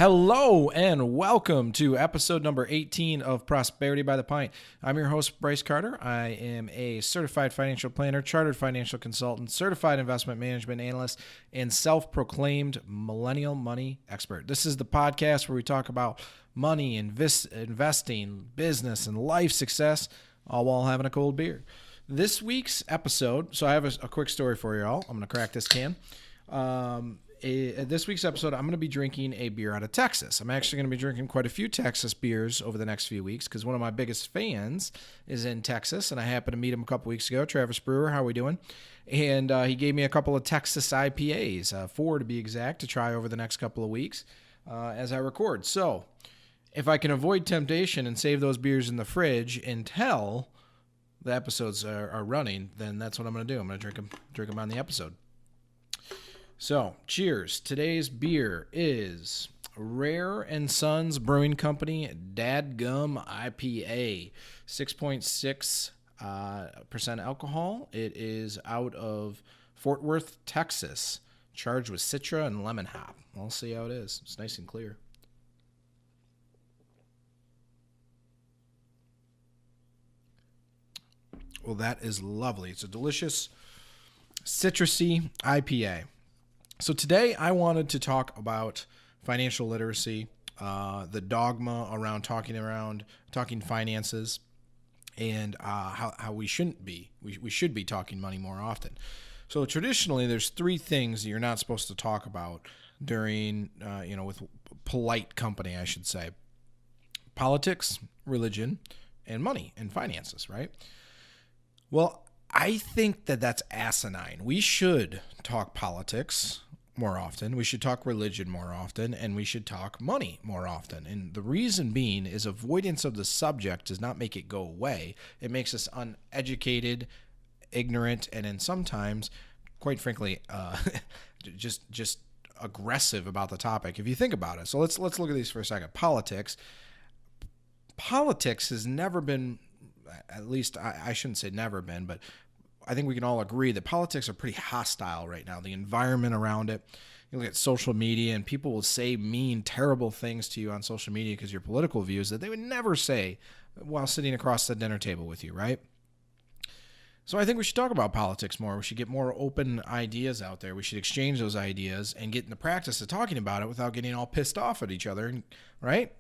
Hello and welcome to episode number 18 of Prosperity by the Pint. I'm your host, Brice Carter. I am a certified financial planner, chartered financial consultant, certified investment management analyst, and self-proclaimed millennial money expert. This is the podcast where we talk about money, investing, business, and life success, all while having a cold beer. This week's episode, so I have a quick story for you all. I'm going to crack this can. This week's episode, I'm going to be drinking a beer out of Texas. I'm actually going to be drinking quite a few Texas beers over the next few weeks because one of my biggest fans is in Texas, and I happened to meet him a couple weeks ago. Travis Brewer, how are we doing? And he gave me a couple of Texas IPAs, 4 to be exact, to try over the next couple of weeks as I record. So if I can avoid temptation and save those beers in the fridge until the episodes are running, then that's what I'm going to do. I'm going to drink them on the episode. So, cheers. Today's beer is Rahr Sons Brewing Company Dadgum IPA, 6.6% alcohol. It is out of Fort Worth, Texas, charged with Citra and lemon hop. I'll see how it is. It's nice and clear. Well, that is lovely. It's a delicious citrusy IPA. So today I wanted to talk about financial literacy, the dogma around talking finances, and how we shouldn't be. We should be talking money more often. So traditionally, there's 3 things that you're not supposed to talk about during, with polite company, I should say: politics, religion, and money and finances. Right? Well, I think that that's asinine. We should talk politics more often. We should talk religion more often, and we should talk money more often. And the reason being is avoidance of the subject does not make it go away. It makes us uneducated, ignorant, and then sometimes, quite frankly, just aggressive about the topic. If you think about it. So let's look at these for a second. Politics has never been, at least I shouldn't say never been, but I think we can all agree that politics are pretty hostile right now. The environment around it. You look at social media, and people will say mean, terrible things to you on social media because of your political views that they would never say while sitting across the dinner table with you, right? So I think we should talk about politics more. We should get more open ideas out there. We should exchange those ideas and get in the practice of talking about it without getting all pissed off at each other, right?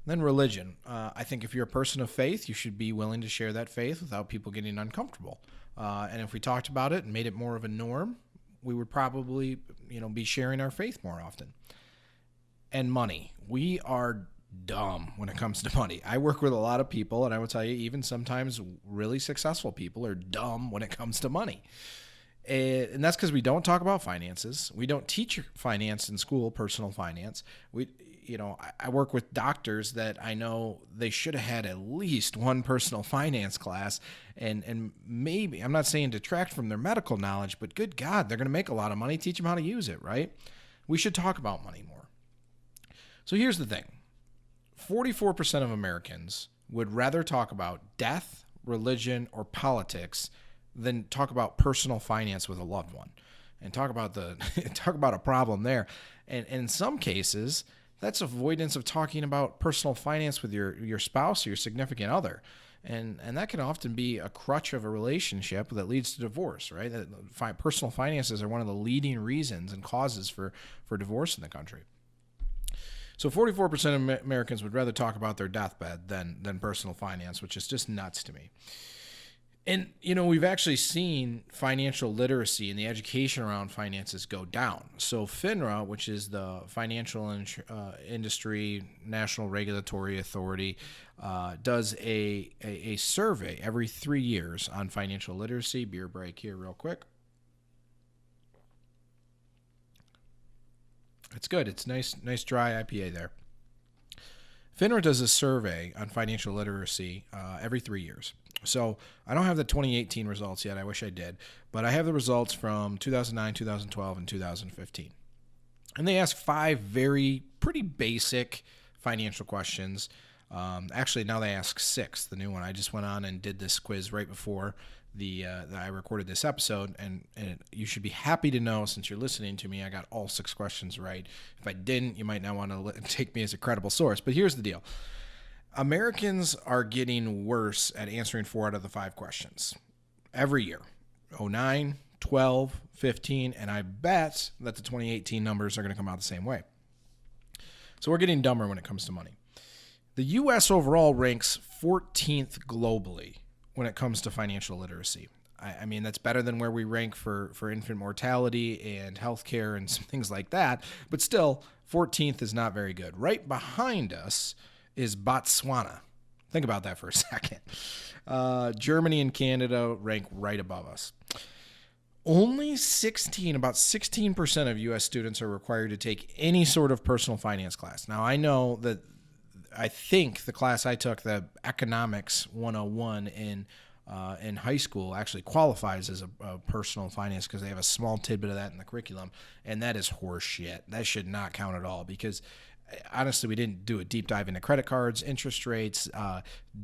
Then religion. I think if you're a person of faith, you should be willing to share that faith without people getting uncomfortable. And if we talked about it and made it more of a norm, we would probably, be sharing our faith more often. And money. We are dumb when it comes to money. I work with a lot of people, and I will tell you, even sometimes really successful people are dumb when it comes to money. And that's because we don't talk about finances. We don't teach finance in school, personal finance. I work with doctors that I know they should have had at least one personal finance class, and maybe, I'm not saying detract from their medical knowledge, but good God, they're going to make a lot of money. Teach them how to use it, right? We should talk about money more. So here's the thing. 44% of Americans would rather talk about death, religion, or politics than talk about personal finance with a loved one and talk about a problem there. And in some cases, that's avoidance of talking about personal finance with your spouse or your significant other. And that can often be a crutch of a relationship that leads to divorce, right? Personal finances are one of the leading reasons and causes for divorce in the country. So 44% of Americans would rather talk about their deathbed than personal finance, which is just nuts to me. And, we've actually seen financial literacy and the education around finances go down. So FINRA, which is the Financial Industry National Regulatory Authority, does a survey every 3 years on financial literacy. Beer break here real quick. It's good. It's nice dry IPA there. FINRA does a survey on financial literacy every 3 years. So I don't have the 2018 results yet. I wish I did. But I have the results from 2009, 2012, and 2015. And they ask 5 pretty basic financial questions. Actually, now they ask 6, the new one. I just went on and did this quiz right before that I recorded this episode, and you should be happy to know, since you're listening to me, I got all 6 questions right. If I didn't, you might not want to take me as a credible source. But here's the deal. Americans are getting worse at answering 4 out of the 5 questions every year. 09, 12, 15, and I bet that the 2018 numbers are going to come out the same way. So we're getting dumber when it comes to money. The U.S. overall ranks 14th globally when it comes to financial literacy. I mean, that's better than where we rank for infant mortality and healthcare and some things like that. But still, 14th is not very good. Right behind us is Botswana. Think about that for a second. Germany and Canada rank right above us. Only about 16% of U.S. students are required to take any sort of personal finance class. Now, I know that I think the class I took, the Economics 101 in high school, actually qualifies as a personal finance because they have a small tidbit of that in the curriculum, and that is horse shit. That should not count at all because honestly, we didn't do a deep dive into credit cards, interest rates,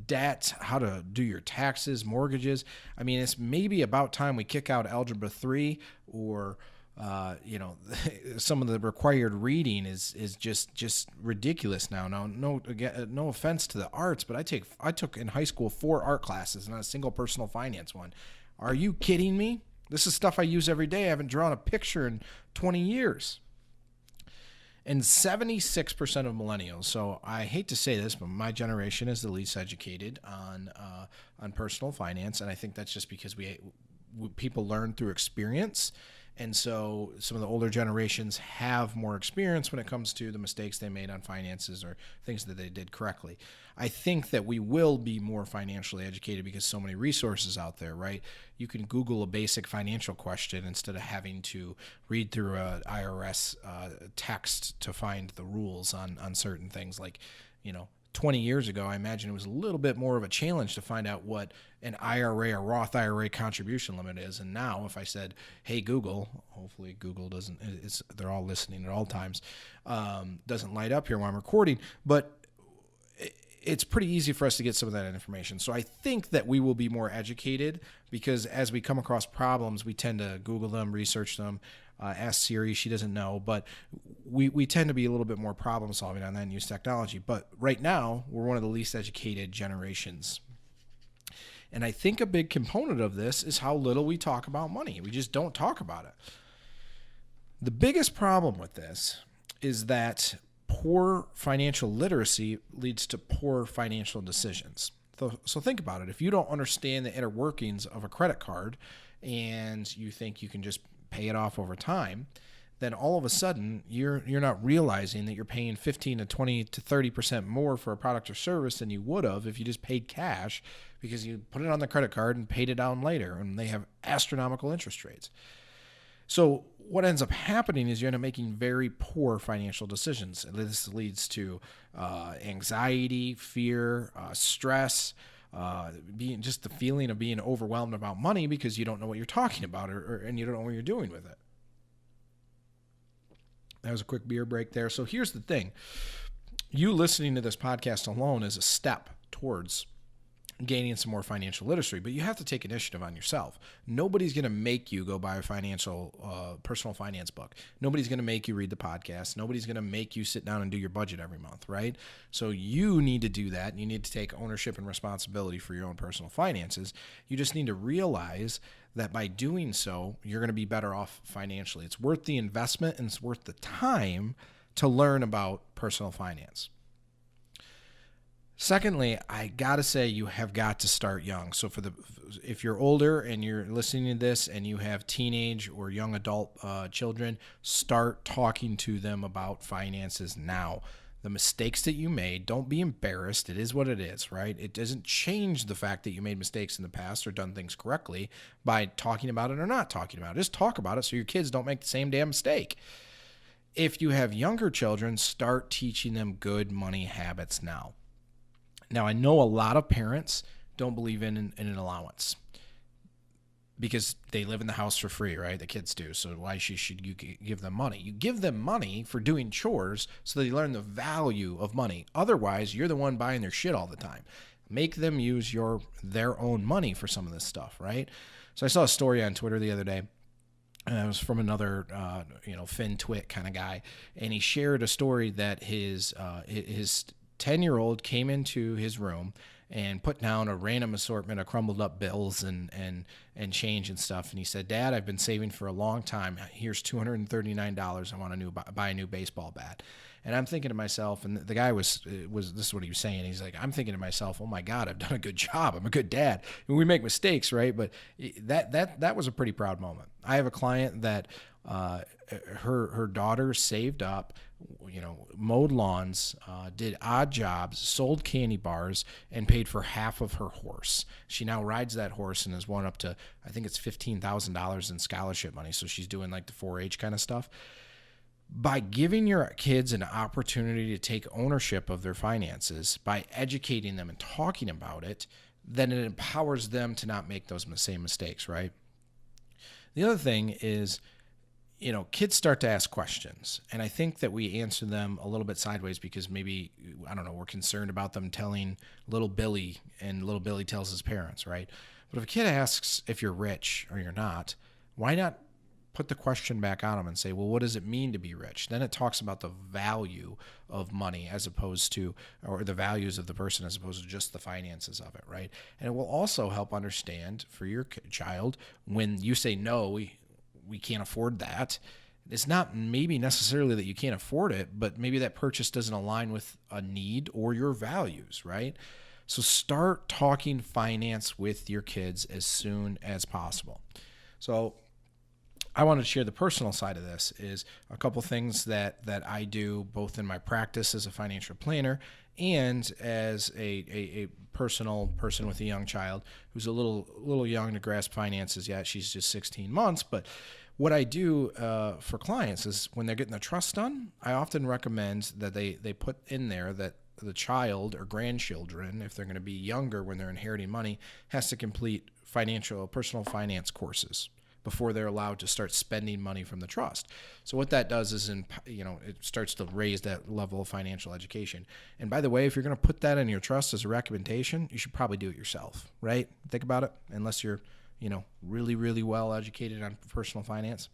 debt, how to do your taxes, mortgages. I mean, it's maybe about time we kick out Algebra 3 or, some of the required reading is just ridiculous now. No offense to the arts, but I took in high school 4 art classes, not a single personal finance one. Are you kidding me? This is stuff I use every day. I haven't drawn a picture in 20 years. And 76% of millennials, so I hate to say this, but my generation is the least educated on personal finance, and I think that's just because people learn through experience, and so some of the older generations have more experience when it comes to the mistakes they made on finances or things that they did correctly. I think that we will be more financially educated because so many resources out there, right? You can Google a basic financial question instead of having to read through an IRS text to find the rules on certain things. Like, 20 years ago, I imagine it was a little bit more of a challenge to find out what an IRA or Roth IRA contribution limit is. And now if I said, hey, Google, hopefully Google doesn't, they're all listening at all times, doesn't light up here while I'm recording, but it's pretty easy for us to get some of that information. So I think that we will be more educated because as we come across problems, we tend to Google them, research them, ask Siri, she doesn't know, but we tend to be a little bit more problem solving on that and use technology. But right now, we're one of the least educated generations. And I think a big component of this is how little we talk about money. We just don't talk about it. The biggest problem with this is that poor financial literacy leads to poor financial decisions. So think about it. If you don't understand the inner workings of a credit card and you think you can just pay it off over time, then all of a sudden you're not realizing that you're paying 15 to 20 to 30% more for a product or service than you would have if you just paid cash because you put it on the credit card and paid it down later, and they have astronomical interest rates. So what ends up happening is you end up making very poor financial decisions. This leads to anxiety, fear, stress, being just the feeling of being overwhelmed about money because you don't know what you're talking about and you don't know what you're doing with it. That was a quick beer break there. So here's the thing. You listening to this podcast alone is a step towards gaining some more financial literacy, but you have to take initiative on yourself. Nobody's going to make you go buy a personal finance book. Nobody's going to make you read the podcast. Nobody's going to make you sit down and do your budget every month, right? So you need to do that. You need to take ownership and responsibility for your own personal finances. You just need to realize that by doing so, you're going to be better off financially. It's worth the investment and it's worth the time to learn about personal finance. Secondly, I got to say you have got to start young. So if you're older and you're listening to this and you have teenage or young adult children, start talking to them about finances now. The mistakes that you made, don't be embarrassed. It is what it is, right? It doesn't change the fact that you made mistakes in the past or done things correctly by talking about it or not talking about it. Just talk about it so your kids don't make the same damn mistake. If you have younger children, start teaching them good money habits now. Now, I know a lot of parents don't believe in an allowance because they live in the house for free, right? The kids do. So why should you give them money? You give them money for doing chores so they learn the value of money. Otherwise, you're the one buying their shit all the time. Make them use their own money for some of this stuff, right? So I saw a story on Twitter the other day. It was from another, FinTwit kind of guy, and he shared a story that his 10-year-old came into his room and put down a random assortment of crumbled up bills and change and stuff. And he said, "Dad, I've been saving for a long time. Here's $239. I want to buy a new baseball bat." And I'm thinking to myself, and the guy was this is what he was saying. He's like, I'm thinking to myself, oh my God, I've done a good job. I'm a good dad. And we make mistakes, right? But that was a pretty proud moment. I have a client that her daughter saved up, mowed lawns, did odd jobs, sold candy bars, and paid for half of her horse. She now rides that horse and has won up to, I think it's $15,000 in scholarship money. So she's doing like the 4-H kind of stuff. By giving your kids an opportunity to take ownership of their finances, by educating them and talking about it, then it empowers them to not make those same mistakes, right? The other thing is, kids start to ask questions, and I think that we answer them a little bit sideways because maybe, I don't know, we're concerned about them telling little Billy, and little Billy tells his parents, right? But if a kid asks if you're rich or you're not, why not put the question back on them and say, well, what does it mean to be rich? Then it talks about the value of money or the values of the person as opposed to just the finances of it, right? And it will also help understand for your child when you say, no, we can't afford that. It's not maybe necessarily that you can't afford it, but maybe that purchase doesn't align with a need or your values, right? So start talking finance with your kids as soon as possible. So I wanted to share the personal side of this is a couple things that I do both in my practice as a financial planner and as a personal person with a young child who's a little young to grasp finances yet. She's just 16 months. But what I do for clients is when they're getting the trust done, I often recommend that they put in there that the child or grandchildren, if they're going to be younger when they're inheriting money, has to complete personal finance courses before they're allowed to start spending money from the trust. So what that does is, it starts to raise that level of financial education. And by the way, if you're going to put that in your trust as a recommendation, you should probably do it yourself, right? Think about it, unless you're, really, really well educated on personal finance.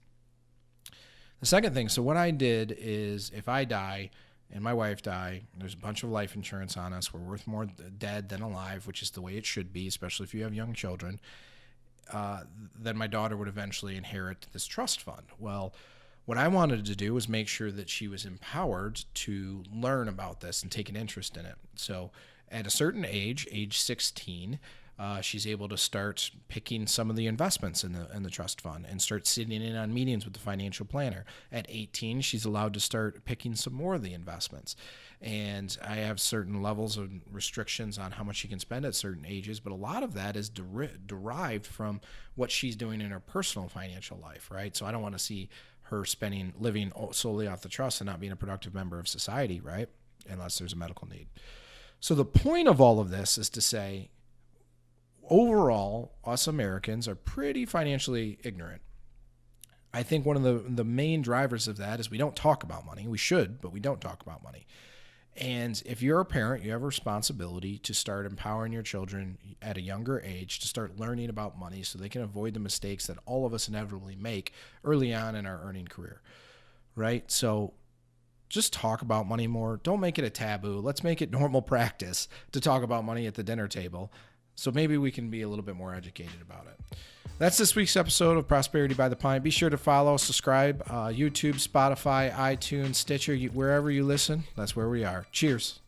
The second thing, so what I did is if I die and my wife die, there's a bunch of life insurance on us. We're worth more dead than alive, which is the way it should be, especially if you have young children. Then my daughter would eventually inherit this trust fund. Well, what I wanted to do was make sure that she was empowered to learn about this and take an interest in it. So at a certain age 16, she's able to start picking some of the investments in the trust fund and start sitting in on meetings with the financial planner. At 18, she's allowed to start picking some more of the investments. And I have certain levels of restrictions on how much she can spend at certain ages, but a lot of that is derived from what she's doing in her personal financial life, right? So I don't want to see her living solely off the trust and not being a productive member of society, right? Unless there's a medical need. So the point of all of this is to say, overall, us Americans are pretty financially ignorant. I think one of the main drivers of that is we don't talk about money. We should, but we don't talk about money. And if you're a parent, you have a responsibility to start empowering your children at a younger age to start learning about money so they can avoid the mistakes that all of us inevitably make early on in our earning career, right? So just talk about money more. Don't make it a taboo. Let's make it normal practice to talk about money at the dinner table. So maybe we can be a little bit more educated about it. That's this week's episode of Prosperity by the Pint. Be sure to follow, subscribe, YouTube, Spotify, iTunes, Stitcher, wherever you listen. That's where we are. Cheers.